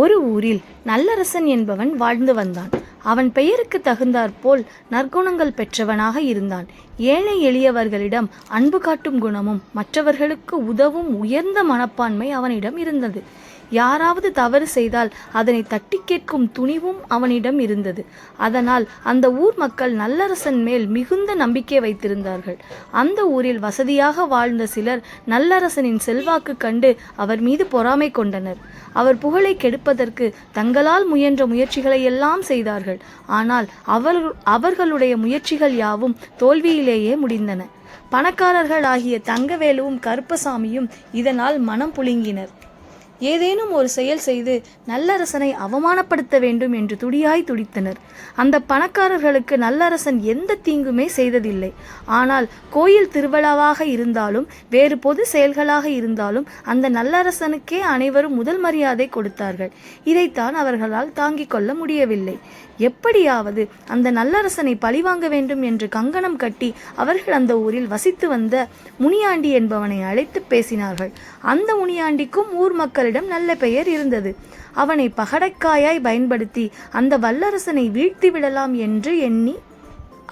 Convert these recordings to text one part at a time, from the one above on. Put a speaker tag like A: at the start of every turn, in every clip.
A: ஒரு ஊரில் நல்லரசன் என்பவன் வாழ்ந்து வந்தான். அவன் பெயருக்கு தகுந்தாற்போல் நற்குணங்கள் பெற்றவனாக இருந்தான். ஏழை எளியவர்களிடம் அன்பு காட்டும் குணமும் மற்றவர்களுக்கு உதவும் உயர்ந்த மனப்பான்மை அவனிடம் இருந்தது. யாராவது தவறு செய்தால் அதனை தட்டி கேட்கும் துணிவும் அவனிடம் இருந்தது. அதனால் அந்த ஊர் மக்கள் நல்லரசன் மேல் மிகுந்த நம்பிக்கை வைத்திருந்தார்கள். அந்த ஊரில் வசதியாக வாழ்ந்த சிலர் நல்லரசனின் செல்வாக்கு கண்டு அவர் மீது பொறாமை கொண்டனர். அவர் புகழை கெடுப்பதற்கு தங்களால் முயன்ற முயற்சிகளை எல்லாம் செய்தார்கள். ஆனால் அவர்களுடைய முயற்சிகள் யாவும் தோல்வியிலேயே முடிந்தன. பணக்காரர்கள் ஆகிய தங்கவேலுவும் கருப்பசாமியும் இதனால் மனம் புழுங்கினர். ஏதேனும் ஒரு செயல் செய்து நல்லரசனை அவமானப்படுத்த வேண்டும் என்று துடியாய் துடித்தனர். அந்த பணக்காரர்களுக்கு நல்லரசன் எந்த தீங்குமே செய்ததில்லை. ஆனால் கோயில் திருவிழாவாக இருந்தாலும் வேறு பொது செயல்களாக இருந்தாலும் அந்த நல்லரசனுக்கே அனைவரும் முதல் மரியாதை கொடுத்தார்கள். இதைத்தான் அவர்களால் தாங்கிக் கொள்ள முடியவில்லை. எப்படியாவது அந்த நல்லரசனை பழிவாங்க வேண்டும் என்று கங்கணம் கட்டி அவர்கள் அந்த ஊரில் வசித்து வந்த முனியாண்டி என்பவனை அழைத்து பேசினார்கள். அந்த முனியாண்டிக்கும் ஊர் மக்களிடம் நல்ல பெயர் இருந்தது. அவனை பகடைக்காயாய் பயன்படுத்தி அந்த வல்லரசனை வீழ்த்தி விடலாம் என்று எண்ணி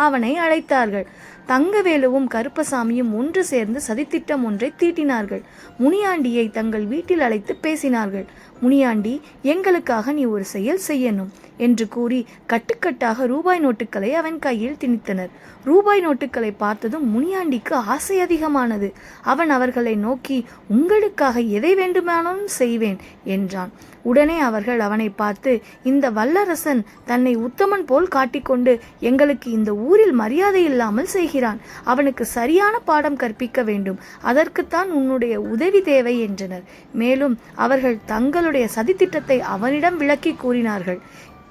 A: அவனை அழைத்தார்கள். தங்கவேலுவும் கருப்பசாமியும் ஒன்று சேர்ந்து சதித்திட்டம் ஒன்றை தீட்டினார்கள். முனியாண்டியை தங்கள் வீட்டில் அழைத்து பேசினார்கள். முனியாண்டி, எங்களுக்காக நீ ஒரு செயல் செய்யணும் என்று கூறி கட்டுக்கட்டாக ரூபாய் நோட்டுகளை அவன் கையில் திணித்தனர். ரூபாய் நோட்டுகளை பார்த்ததும் முனியாண்டிக்கு ஆசை அதிகமானது. அவன் அவர்களை நோக்கி, உங்களுக்காக எதை வேண்டுமானாலும் செய்வேன் என்றான். உடனே அவர்கள் அவனை பார்த்து, இந்த வல்லரசன் தன்னை உத்தமன் போல் காட்டிக்கொண்டு எங்களுக்கு இந்த ஊரில் மரியாதை இல்லாமல் செய்கிறான். அவனுக்கு சரியான பாடம் கற்பிக்க வேண்டும். அதற்குத்தான் உன்னுடைய உதவி தேவை என்றனர். மேலும் அவர்கள் தங்களுடைய சதித்திட்டத்தை அவனிடம் விளக்கி கூறினார்கள்.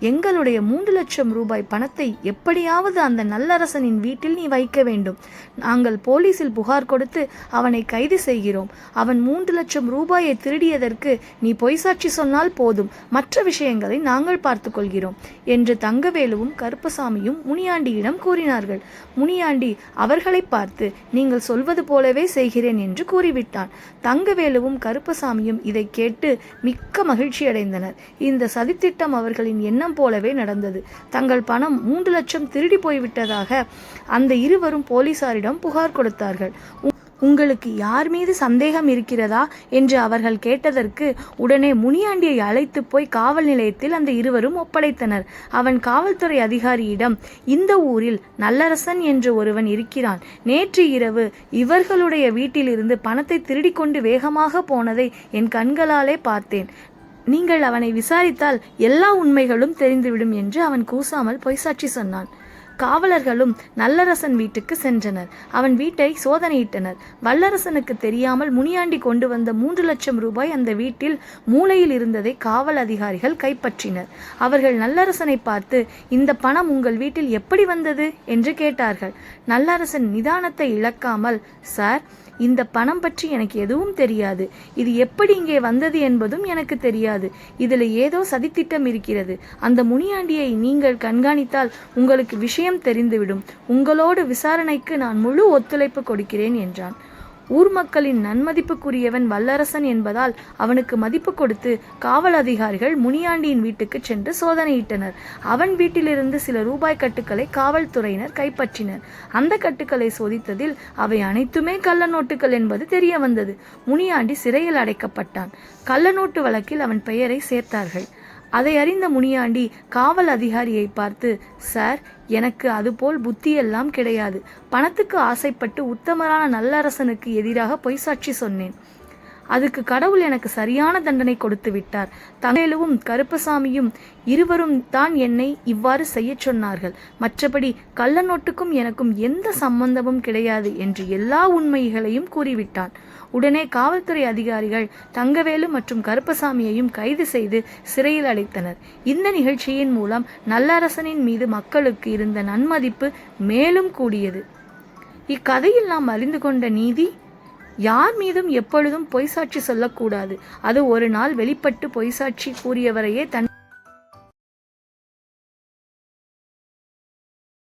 A: எங்களுடைய 3 லட்சம் ரூபாய் பணத்தை எப்படியாவது அந்த நல்லரசனின் வீட்டில் நீ வைக்க வேண்டும். நாங்கள் போலீசில் புகார் கொடுத்து அவனை கைது செய்கிறோம். அவன் 3 லட்சம் ரூபாயை திருடியதற்கு நீ பொய்சாட்சி சொன்னால் போதும். மற்ற விஷயங்களை நாங்கள் பார்த்து கொள்கிறோம் என்று தங்கவேலுவும் கருப்பசாமியும் முனியாண்டியிடம் கூறினார்கள். முனியாண்டி அவர்களை பார்த்து, நீங்கள் சொல்வது போலவே செய்கிறேன் என்று கூறிவிட்டான். தங்கவேலுவும் கருப்பசாமியும் இதை கேட்டு மிக்க மகிழ்ச்சியடைந்தனர். இந்த சதித்திட்டம் அவர்களின் எண்ணம் போலவே நடந்தது. தங்கள் பணம் 3 லட்சம் திருடி போய்விட்டதாக அந்த இருவரும் போலீசாரிடம் புகார் கொடுத்தார்கள். உங்களுக்கு யார் மீது சந்தேகம் இருக்கிறதா என்று அவர்கள் கேட்டதற்கு உடனே முனியாண்டியை அழைத்து போய் காவல் நிலையத்தில் அந்த இருவரும் ஒப்படைத்தனர். அவன் காவல்துறை அதிகாரியிடம், இந்த ஊரில் நல்லரசன் என்று ஒருவன் இருக்கிறான். நேற்று இரவு இவர்களுடைய வீட்டிலிருந்து பணத்தை திருடி கொண்டு வேகமாக போனதை என் கண்களாலே பார்த்தேன். நீங்கள் அவனை விசாரித்தால் எல்லா உண்மைகளும் தெரிந்துவிடும் என்று அவன் கூசாமல் பொய்சாட்சி சொன்னான். காவலர்களும் நல்லரசன் வீட்டுக்கு சென்றனர். அவன் வீட்டை சோதனையிட்டனர். வல்லரசனுக்கு தெரியாமல் முனியாண்டி கொண்டு வந்த 3 லட்சம் ரூபாய் அந்த வீட்டில் மூலையில் இருந்ததை காவல் அதிகாரிகள் கைப்பற்றினர். அவர்கள் நல்லரசனை பார்த்து, இந்த பணம் உங்கள் வீட்டில் எப்படி வந்தது என்று கேட்டார்கள். நல்லரசன் நிதானத்தை இழக்காமல், சார், இந்த பணம் பற்றி எனக்கு எதுவும் தெரியாது. இது எப்படி இங்கே வந்தது என்பதும் எனக்கு தெரியாது. இதில் ஏதோ சதித்திட்டம் இருக்கிறது. அந்த முனியாண்டியை நீங்கள் கண்காணித்தால் உங்களுக்கு விஷயம் தெரிந்துவிடும். உங்களோடு விசாரணைக்கு நான் முழு ஒத்துழைப்பு கொடுக்கிறேன் என்றான். ஊர் மக்களின் நன்மதிப்புக்குரியவன் வல்லரசன் என்பதால் அவனுக்கு மதிப்பு கொடுத்து காவல் அதிகாரிகள் முனியாண்டியின் வீட்டுக்கு சென்று சோதனையிட்டனர். அவன் வீட்டிலிருந்து சில ரூபாய் கட்டுக்களை காவல்துறையினர் கைப்பற்றினர். அந்த கட்டுக்களை சோதித்ததில் அவை அனைத்துமே கள்ள நோட்டுகள் என்பது தெரிய வந்தது. முனியாண்டி சிறையில் அடைக்கப்பட்டான். கள்ள நோட்டு வழக்கில் அவன் பெயரை சேர்த்தார்கள். அதை அறிந்த முனியாண்டி காவல் அதிகாரியை பார்த்து, சார், எனக்கு அதுபோல் புத்தியெல்லாம் கிடையாது. பணத்துக்கு ஆசைப்பட்டு உத்தமரான நல்லரசனுக்கு எதிராக பொய்சாட்சி சொன்னேன். அதுக்கு கடவுள் எனக்கு சரியான தண்டனை கொடுத்து விட்டார். தங்கவேலுவும் கருப்பசாமியும் இருவரும் தான் என்னை இவ்வாறு செய்ய சொன்னார்கள். மற்றபடி கள்ள நோட்டுக்கும் எனக்கும் எந்த சம்பந்தமும் கிடையாது என்று எல்லா உண்மைகளையும் கூறிவிட்டான். உடனே காவல்துறை அதிகாரிகள் தங்கவேலு மற்றும் கருப்பசாமியையும் கைது செய்து சிறையில் அடைத்தனர். இந்த நிகழ்ச்சியின் மூலம் நல்லரசனின் மீது மக்களுக்கு இருந்த நன்மதிப்பு மேலும் கூடியது. இக்கதையில் நாம் அறிந்து கொண்ட நீதி, யார் மீதும் எப்பொழுதும் பொய்சாட்சி சொல்லக்கூடாது. அது ஒரு நாள் வெளிப்பட்டு பொய்சாட்சி கூறியவரையே